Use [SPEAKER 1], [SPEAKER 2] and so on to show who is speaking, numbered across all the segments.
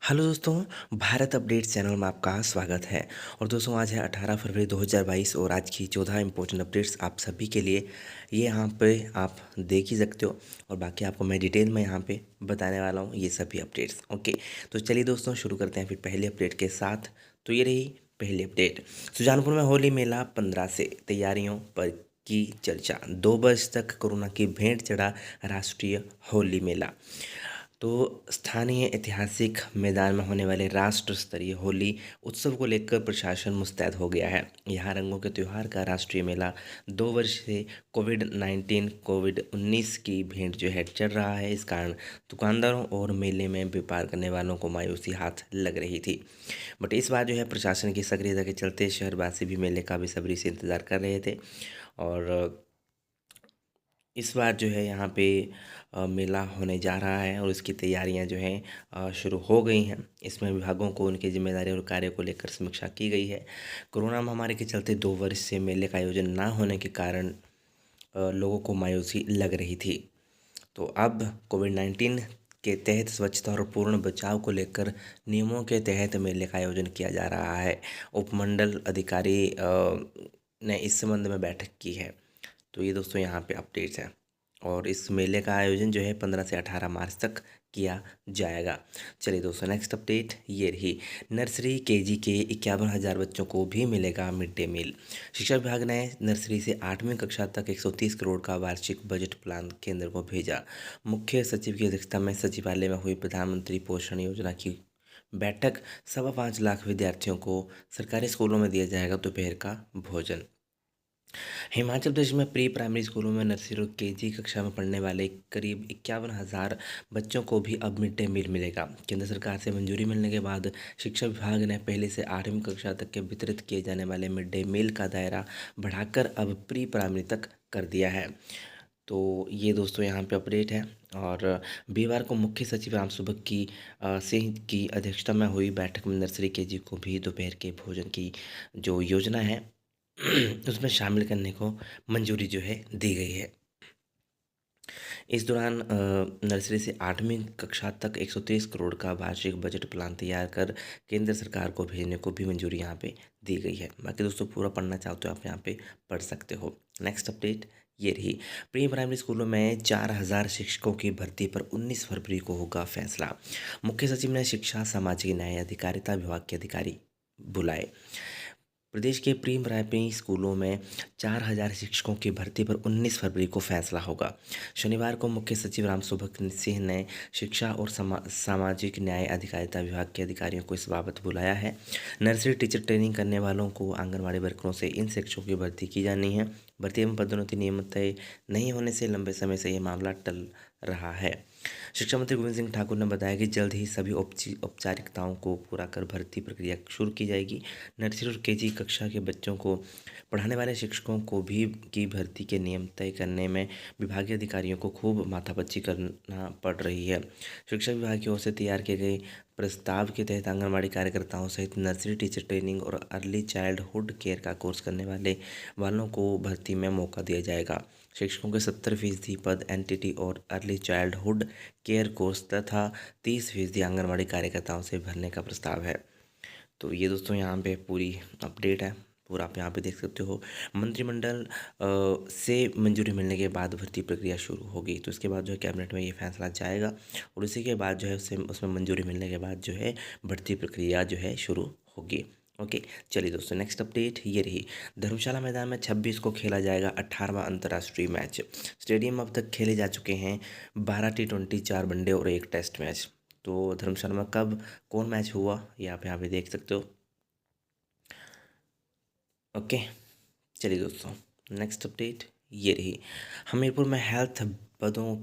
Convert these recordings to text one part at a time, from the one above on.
[SPEAKER 1] Hello दोस्तों, Bharat update channel में आपका स्वागत है। और दोस्तों आज है 18 फरवरी 2022 और आज की 14 इंपॉर्टेंट अपडेट्स आप सभी के लिए ये यहाँ पे आप देख ही सकते हो। और बाकी आपको मैं डिटेल में यहाँ पे बताने वाला हूँ ये सभी अपडेट्स। ओके, तो चलिए दोस्तों शुरू करते हैं फिर पहले अपडेट के साथ। तो ये रही पहली अपडेट। सुजानपुर में होली मेला 15 से, तैयारियों पर की चर्चा। 2 वर्ष तक कोरोना की भेंट चढ़ा राष्ट्रीय होली मेला। तो स्थानीय ऐतिहासिक मैदान में होने वाले राष्ट्र स्तरीय होली उत्सव को लेकर प्रशासन मुस्तैद हो गया है। यहाँ रंगों के त्यौहार का राष्ट्रीय मेला 2 वर्ष से कोविड-19 की भेंट जो है चल रहा है। इस कारण दुकानदारों और मेले में व्यापार करने वालों को मायूसी हाथ लग रही थी। बट इस बार जो है प्रशासन की सक्रियता के चलते शहरवासी भी मेले का बेसब्री से इंतज़ार कर रहे थे। और इस बार जो है यहाँ पे मेला होने जा रहा है और इसकी तैयारियां जो हैं शुरू हो गई हैं। इसमें विभागों को उनकी जिम्मेदारी और कार्य को लेकर समीक्षा की गई है। कोरोना महामारी के चलते 2 वर्ष से मेले का आयोजन ना होने के कारण लोगों को मायूसी लग रही थी। तो अब कोविड-19 के तहत स्वच्छता और पूर्ण बचाव को लेकर नियमों के तहत मेले का आयोजन किया जा रहा है। उपमंडल अधिकारी ने इस संबंध में बैठक की है। तो ये दोस्तों यहाँ पे अपडेट्स हैं। और इस मेले का आयोजन जो है 15 से 18 मार्च तक किया जाएगा। चलिए दोस्तों नेक्स्ट अपडेट ये रही। नर्सरी केजी के 51,000 बच्चों को भी मिलेगा मिड डे मील। शिक्षा विभाग ने नर्सरी से 8वीं कक्षा तक 130 करोड़ का वार्षिक बजट प्लान केंद्र को भेजा। मुख्य सचिव की अध्यक्षता में सचिवालय में हुई प्रधानमंत्री पोषण योजना की बैठक। 5.25 लाख विद्यार्थियों को सरकारी स्कूलों में दिया जाएगा दोपहर का भोजन। हिमाचल प्रदेश में प्री प्राइमरी स्कूलों में नर्सरी और केजी कक्षा में पढ़ने वाले करीब 51,000 बच्चों को भी अब मिड डे मील मिलेगा। केंद्र सरकार से मंजूरी मिलने के बाद शिक्षा विभाग ने पहले से 8वीं कक्षा तक के वितरित किए जाने वाले मिड डे मील का दायरा बढ़ाकर अब प्री प्राइमरी तक कर दिया है। तो ये दोस्तों यहाँ पे अपडेट है। और वीरवार को मुख्य सचिव राम सुभग की सिंह की अध्यक्षता में हुई बैठक में नर्सरी केजी को भी दोपहर के भोजन की जो योजना है उसमें शामिल करने को मंजूरी जो है दी गई है। इस दौरान नर्सरी से 8वीं कक्षा तक 130 करोड़ का वार्षिक बजट प्लान तैयार कर केंद्र सरकार को भेजने को भी मंजूरी यहाँ पे दी गई है। बाकी दोस्तों पूरा पढ़ना चाहते हो आप यहाँ पे पढ़ सकते हो। नेक्स्ट अपडेट ये रही। प्री प्राइमरी स्कूलों में 4,000 शिक्षकों की भर्ती पर 19 फरवरी को होगा फैसला। मुख्य सचिव ने शिक्षा सामाजिक न्याय अधिकारिता विभाग के अधिकारी बुलाए। प्रदेश के प्री प्राइमरी स्कूलों में 4,000 शिक्षकों की भर्ती पर 19 फरवरी को फैसला होगा। शनिवार को मुख्य सचिव राम सुभग सिंह ने शिक्षा और सामाजिक न्याय अधिकारिता विभाग के अधिकारियों को इस बाबत बुलाया है। नर्सरी टीचर ट्रेनिंग करने वालों को आंगनबाड़ी वर्करों से इन शिक्षकों की भर्ती की जानी है। भर्ती एवं पदोन्नति नियम तय नहीं होने से लंबे समय से यह मामला टल रहा है। शिक्षा मंत्री गोविंद सिंह ठाकुर ने बताया कि जल्द ही सभी औपचारिकताओं को पूरा कर भर्ती प्रक्रिया शुरू की जाएगी। नर्सरी और केजी कक्षा के बच्चों को पढ़ाने वाले शिक्षकों को भी की भर्ती के नियम तय करने में विभागीय अधिकारियों को खूब माथापच्ची करना पड़ रही है। शिक्षा विभाग की ओर से तैयार किए गए प्रस्ताव के तहत आंगनबाड़ी कार्यकर्ताओं सहित नर्सरी टीचर ट्रेनिंग और अर्ली चाइल्डहुड केयर का कोर्स करने वालों को भर्ती में मौका दिया जाएगा। शिक्षकों के 70% पद एनटीटी और अर्ली चाइल्डहुड केयर कोर्स तथा 30% आंगनबाड़ी कार्यकर्ताओं से भरने का प्रस्ताव है। तो ये दोस्तों यहाँ पे पूरी अपडेट है, पूरा आप यहाँ पे देख सकते हो। मंत्रिमंडल से मंजूरी मिलने के बाद भर्ती प्रक्रिया शुरू होगी। तो इसके बाद जो है कैबिनेट में ये फैसला जाएगा और उसी के बाद जो है उसमें मंजूरी मिलने के बाद जो है भर्ती प्रक्रिया जो है शुरू होगी। ओके, चलिए दोस्तों नेक्स्ट अपडेट ये रही। धर्मशाला मैदान में 26 को खेला जाएगा 18वां अंतर्राष्ट्रीय मैच। स्टेडियम अब तक खेले जा चुके हैं 12 T20, 4 वनडे और 1 टेस्ट मैच। तो धर्मशाला में कब कौन मैच हुआ ये आप यहाँ पे देख सकते हो। ओके, चलिए दोस्तों नेक्स्ट अपडेट ये रही। हमीरपुर में हेल्थ पदों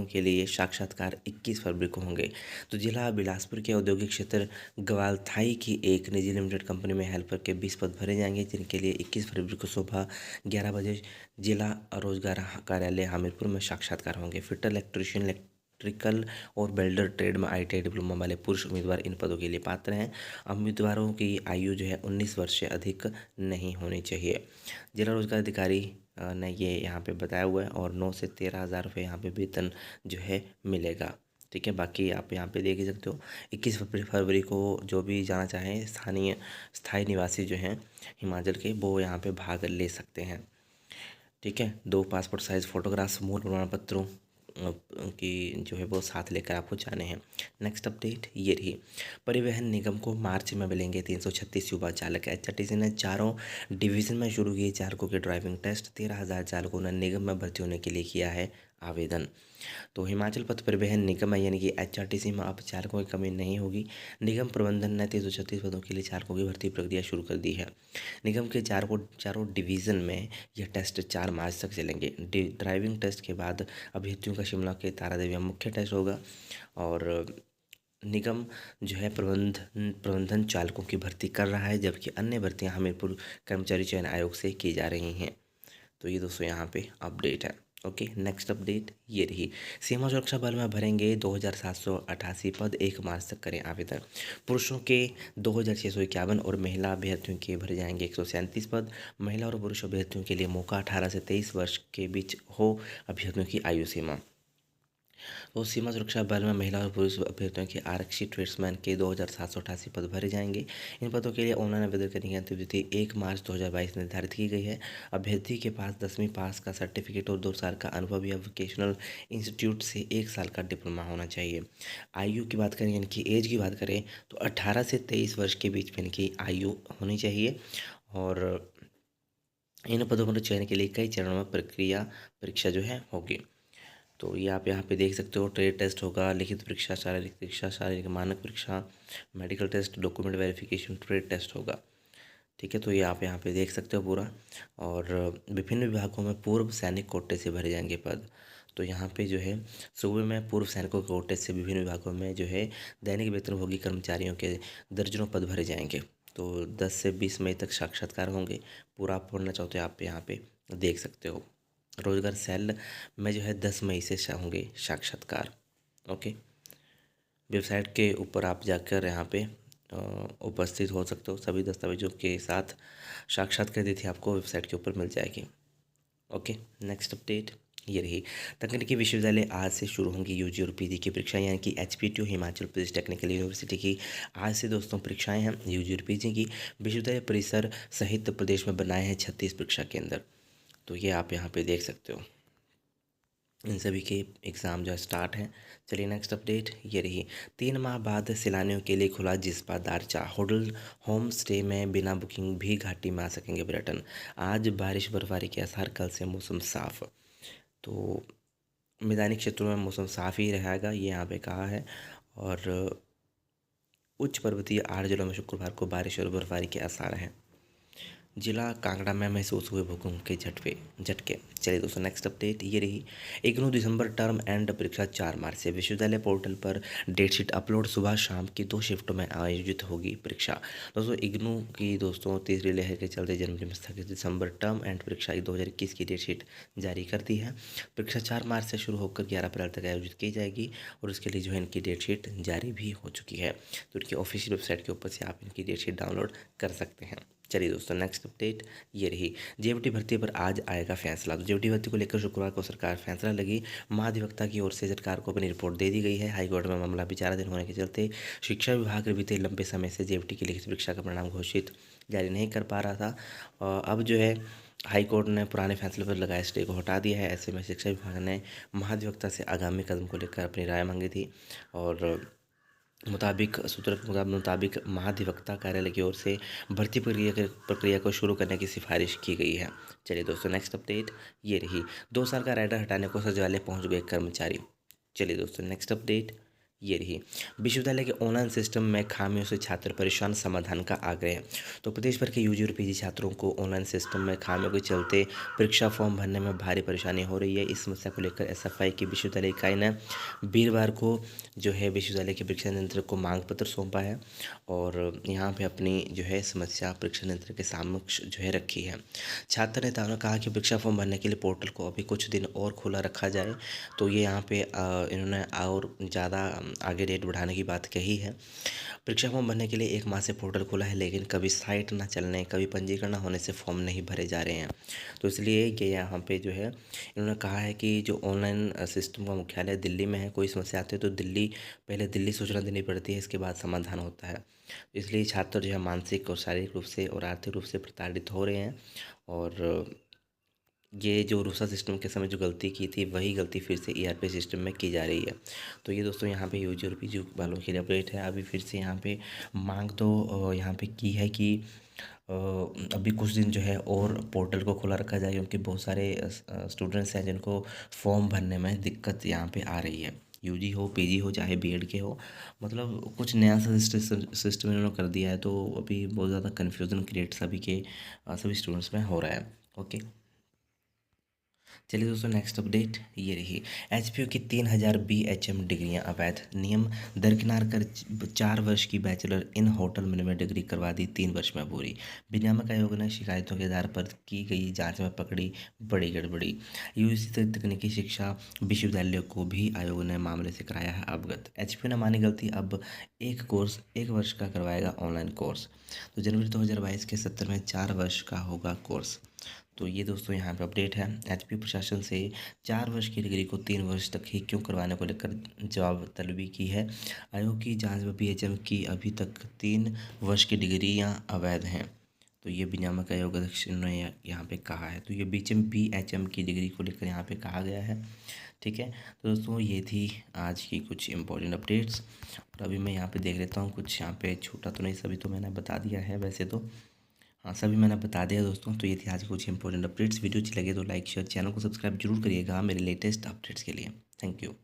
[SPEAKER 1] के लिए साक्षात्कार 21 फरवरी को होंगे। तो जिला बिलासपुर के औद्योगिक क्षेत्र ग्वालथाई की एक निजी लिमिटेड कंपनी में हेल्पर के 20 पद भरे जाएंगे, जिनके लिए 21 फरवरी को सुबह 11 बजे जिला रोजगार कार्यालय हमीरपुर में साक्षात्कार होंगे। फिटर, इलेक्ट्रीशियन, इलेक्ट्रिकल और वेल्डर ट्रेड में ITI डिप्लोमा वाले पुरुष उम्मीदवार इन पदों के लिए पात्र हैं। उम्मीदवारों की आयु जो है 19 वर्ष से अधिक नहीं होनी चाहिए। जिला रोजगार अधिकारी ने ये यहाँ पे बताया हुआ है। और 9 से 13 हज़ार रुपये यहाँ पे वेतन जो है मिलेगा। ठीक है। बाकी आप यहाँ पे देख ही सकते हो 21 फरवरी को जो भी जाना चाहें स्थायी निवासी जो हैं हिमाचल के, वो यहाँ पे भाग ले सकते हैं। ठीक है। 2 पासपोर्ट साइज़ फ़ोटोग्राफ्स, मूल प्रमाण पत्रों की जो है वो साथ लेकर आपको जाने हैं। नेक्स्ट अपडेट ये रही, परिवहन निगम को मार्च में मिलेंगे 336 युवा चालक। एचआरटीसी ने चारों डिवीज़न में शुरू किए चालकों के ड्राइविंग टेस्ट। 13,000 चालकों ने निगम में भर्ती होने के लिए किया है आवेदन। तो हिमाचल पथ परिवहन निगम है यानी कि एचआरटीसी में अब चालकों की कमी नहीं होगी। निगम प्रबंधन ने 336 पदों के लिए चालकों की भर्ती प्रक्रिया शुरू कर दी है। निगम के चारों डिवीज़न में यह टेस्ट 4 मार्च तक चलेंगे। ड्राइविंग टेस्ट के बाद अभ्यर्थियों का शिमला के तारादेवी में मुख्य टेस्ट होगा और निगम जो है प्रबंधन चालकों की भर्ती कर रहा है, जबकि अन्य भर्तियां हमीरपुर कर्मचारी चयन आयोग से की जा रही हैं। तो ये दोस्तों यहाँ पे अपडेट है। ओके, नेक्स्ट अपडेट ये रही, सीमा सुरक्षा बल में भरेंगे 2,788 पद, 1 मार्च तक करें आवेदन। पुरुषों के 2,651 और महिला अभ्यर्थियों के भरे जाएंगे 137 पद। महिला और पुरुष अभ्यर्थियों के लिए मौका 18 से 23 वर्ष के बीच हो अभ्यर्थियों की आयु सीमा। तो सीमा सुरक्षा बल में महिला और पुरुष अभ्यर्थियों के आरक्षित ट्रेड्समैन के 2,788 पद भरे जाएंगे। इन पदों के लिए ऑनलाइन आवेदन करने की अंतिम तिथि 1 मार्च 2022 निर्धारित की गई है। अभ्यर्थी के पास 10वीं पास का सर्टिफिकेट और 2 साल का अनुभव या वोकेशनल इंस्टीट्यूट से 1 साल का डिप्लोमा होना चाहिए। आयु की बात करें यानी कि एज की बात करें तो 18 से 23 वर्ष के बीच में इनकी आयु होनी चाहिए। और इन पदों पर चयन के लिए कई चरणों में परीक्षा जो है होगी। तो ये आप यहाँ पे देख सकते हो, ट्रेड टेस्ट होगा, लिखित परीक्षा, शारीरिक मानक परीक्षा, medical test, document verification, trade test होगा। ठीक है। तो ये आप यहाँ पे देख सकते हो पूरा। और विभिन्न विभागों में पूर्व सैनिक कोटे से भरे जाएंगे पद। तो यहाँ पे जो है सूबे में पूर्व सैनिकों के कोटे से विभिन्न विभागों में जो है दैनिक वेतनभोगी कर्मचारियों के दर्जनों पद भरे जाएंगे। तो 10 से 20 मई तक साक्षात्कार होंगे। पूरा आप पढ़ना चाहते हो आप यहाँ पे देख सकते हो। रोजगार सेल में जो है 10 मई से होंगे साक्षात्कार। ओके, वेबसाइट के ऊपर आप जाकर यहाँ पे उपस्थित हो सकते हो। सभी दस्तावेजों के साथ साक्षात्कार तिथि आपको वेबसाइट के ऊपर मिल जाएगी। ओके, नेक्स्ट अपडेट ये रही, तकनीकी विश्वविद्यालय आज से शुरू होंगी यूजी और पीजी की परीक्षाएं यानी कि एचपीटीयू हिमाचल प्रदेश टेक्निकल यूनिवर्सिटी की आज से दोस्तों परीक्षाएं हैं यूजी और पीजी की। विश्वविद्यालय परिसर सहित प्रदेश में बनाए हैं 36 परीक्षा केंद्र। तो ये आप यहाँ पे देख सकते हो, इन सभी के एग्ज़ाम जो है स्टार्ट हैं। चलिए नेक्स्ट अपडेट ये रही, 3 माह बाद सैलानियों के लिए खुला Jispa Darcha. Hotel home stay में बिना बुकिंग भी घाटी में आ सकेंगे पर्यटन। आज बारिश बर्फबारी के आसार, कल से मौसम साफ। तो मैदानी क्षेत्रों में मौसम साफ ही रहेगा ये यहाँ पे कहा है। और उच्च पर्वतीय 8 जिलों में शुक्रवार को बारिश और बर्फबारी के आसार हैं। जिला कांगड़ा में महसूस हुए भूकंप के झटके। चलिए दोस्तों नेक्स्ट अपडेट ये रही, इग्नू दिसंबर टर्म एंड परीक्षा 4 मार्च से। विश्वविद्यालय पोर्टल पर डेटशीट अपलोड, सुबह शाम की 2 शिफ्टों में आयोजित होगी परीक्षा। दोस्तों इग्नू की दोस्तों तीसरी लहर के चलते जनवरी में स्थगित दिसंबर टर्म एंड परीक्षा 2021 की डेटशीट जारी कर दी है। परीक्षा 4 मार्च से शुरू होकर 11 अप्रैल तक आयोजित की जाएगी और उसके लिए जो है इनकी डेटशीट जारी भी हो चुकी है। तो इनकी ऑफिशियल वेबसाइट के ऊपर से आप इनकी डेटशीट डाउनलोड कर सकते हैं। चलिए दोस्तों नेक्स्ट अपडेट ये रही, जेबीटी भर्ती पर आज आएगा फैसला। तो जेबीटी भर्ती को लेकर शुक्रवार को सरकार फैसला लगी। महाधिवक्ता की ओर से सरकार को अपनी रिपोर्ट दे दी गई है। हाईकोर्ट में मामला विचाराधीन होने के चलते शिक्षा विभाग बीते लंबे समय से जेबीटी की लिखित परीक्षा का परिणाम घोषित जारी नहीं कर पा रहा था। अब जो है हाईकोर्ट ने पुराने फैसले पर लगाए स्टे को हटा दिया है। ऐसे में शिक्षा विभाग ने महाधिवक्ता से आगामी कदम को लेकर अपनी राय मांगी थी और सूत्र के मुताबिक महाधिवक्ता कार्यालय की ओर से भर्ती प्रक्रिया को शुरू करने की सिफारिश की गई है। चलिए दोस्तों नेक्स्ट अपडेट ये रही, 2 साल का राइडर हटाने को सचिवालय पहुंच गए कर्मचारी। चलिए दोस्तों नेक्स्ट अपडेट ये रही, विश्वविद्यालय के ऑनलाइन सिस्टम में खामियों से छात्र परेशान, समाधान का आग्रह। तो प्रदेश भर के यूजी और पीजी छात्रों को ऑनलाइन सिस्टम में खामियों के चलते परीक्षा फॉर्म भरने में भारी परेशानी हो रही है। इस समस्या को लेकर एसएफआई की विश्वविद्यालय इकाई ने वीरवार को जो है विश्वविद्यालय के परीक्षा नियंत्रक को मांग पत्र सौंपा है और यहाँ पे अपनी जो है समस्या परीक्षा नियंत्रक के समक्ष जो है रखी है। छात्र नेताओं ने कहा कि परीक्षा फॉर्म भरने के लिए पोर्टल को अभी कुछ दिन और खुला रखा जाए। तो ये यहाँ पे इन्होंने और ज़्यादा आगे डेट बढ़ाने की बात कही है। परीक्षा फॉर्म भरने के लिए 1 माह से पोर्टल खुला है, लेकिन कभी साइट ना चलने, कभी पंजीकरण ना होने से फॉर्म नहीं भरे जा रहे हैं। तो इसलिए ये यहाँ पे जो है इन्होंने कहा है कि जो ऑनलाइन सिस्टम का मुख्यालय दिल्ली में है, कोई समस्या आती है तो पहले दिल्ली सूचना देनी पड़ती है, इसके बाद समाधान होता है। इसलिए छात्र जो है मानसिक और शारीरिक रूप से और आर्थिक रूप से प्रताड़ित हो रहे हैं। और ये जो रूसा सिस्टम के समय जो गलती की थी, वही गलती फिर से ईआरपी सिस्टम में की जा रही है। तो ये दोस्तों यहाँ पे यूजी और पीजी वालों के लिए अपडेट है। अभी फिर से यहाँ पे मांग तो यहाँ पे की है कि अभी कुछ दिन जो है और पोर्टल को खुला रखा जाए, क्योंकि बहुत सारे स्टूडेंट्स हैं जिनको फॉर्म भरने में दिक्कत यहाँ पे आ रही है। यूजी हो, पीजी हो, चाहे बीएड के हो, मतलब कुछ नया सा सिस्टम इन्होंने कर दिया है। तो अभी बहुत ज़्यादा कन्फ्यूज़न क्रिएट सभी स्टूडेंट्स में हो रहा है। ओके, चलिए दोस्तों, नेक्स्ट अपडेट ये रही। एचपीयू की 3000 बीएचएम डिग्रियां अवैध, नियम दरकिनार कर 4 वर्ष की bachelor in hotel management degree करवा दी 3 वर्ष में पूरी। विनियामक आयोग ने शिकायतों के आधार पर की गई जांच में पकड़ी बड़ी गड़बड़ी। यूजीसी तकनीकी शिक्षा विश्वविद्यालय को भी आयोग ने मामले से कराया है अवगत। एचपीयू ने मानी गलती, अब एक वर्ष का करवाएगा ऑनलाइन कोर्स। तो जनवरी 2022 के सत्र में 4 वर्ष का होगा कोर्स। तो ये दोस्तों यहाँ पे अपडेट है। एचपी प्रशासन से 4 वर्ष की डिग्री को 3 वर्ष तक ही क्यों करवाने को लेकर जवाब तलबी की है। आयोग की जांच में बीएचएम की अभी तक 3 वर्ष की डिग्रियां अवैध हैं। तो ये विनियामक आयोग अध्यक्ष ने यहाँ पे कहा है। तो ये बीएचएम की डिग्री को लेकर यहाँ पे कहा गया है। ठीक है, तो दोस्तों ये थी आज की कुछ इंपॉर्टेंट अपडेट्स। और अभी मैं यहाँ पे देख लेता हूँ कुछ यहाँ पे छूटा तो नहीं, सभी तो मैंने बता दिया है वैसे तो। हाँ, सभी मैंने बता दिया दोस्तों। तो ये थी आज की कुछ इंपॉर्टेंट अपडेट्स। वीडियो अच्छी लगे तो लाइक शेयर, चैनल को सब्सक्राइब जरूर करिएगा मेरे लेटेस्ट अपडेट्स के लिए। Thank you.